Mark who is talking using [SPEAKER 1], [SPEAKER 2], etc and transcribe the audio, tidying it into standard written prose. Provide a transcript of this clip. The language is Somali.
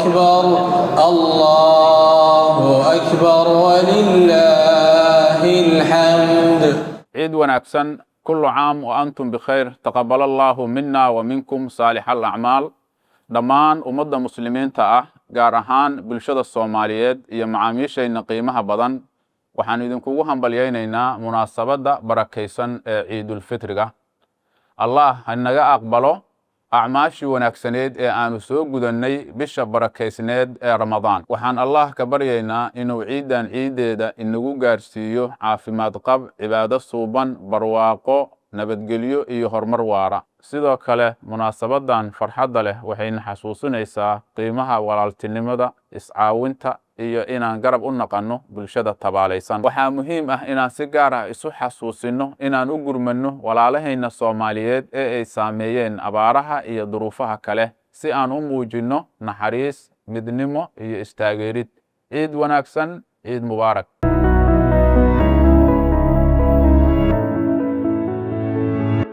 [SPEAKER 1] أكبر الله أكبر ولله الحمد.
[SPEAKER 2] عيد وناكسن كل عام وأنتم بخير. تقبل الله منا ومنكم صالح الأعمال. dhammaan ummadda muslimiinta ah gaar ahaan bulshada Soomaaliyeed iyo macaamiishayna qiimaha badan waxaan idinkugu hambalyaynaynaa munaasabadda barakaysan ee Ciidul Fitriga. Allah ha naga aqbalo acmaashii wanaagsaneed ee aanu soo gudannay bisha barakaysneed ee Ramadaan. Waxaan Allah ka baryaynaa inuu ciidan ciideeda inagu gaarsiiyo caafimaad qab, cibaado suuban, barwaaqo, nabadgelyo iyo horumar waara. sidoo kale munaasabadan farxadda leh waxayna xasuusinaysaa qiimaha walaaltinimada, iscaawinta iyo inaan garab u naqanno bulshada tabaalaysan. waxaa muhiim ah inaan si gaar ah isu xasuusino inaan u gurmanno walaalahayna Soomaaliyeed ee ay saameeyeen abaaraha iyo duruufaha kale si aan u muujinno naxariis, midnimo iyo istaageerid. ciid wanaagsan, ciid mubaarak.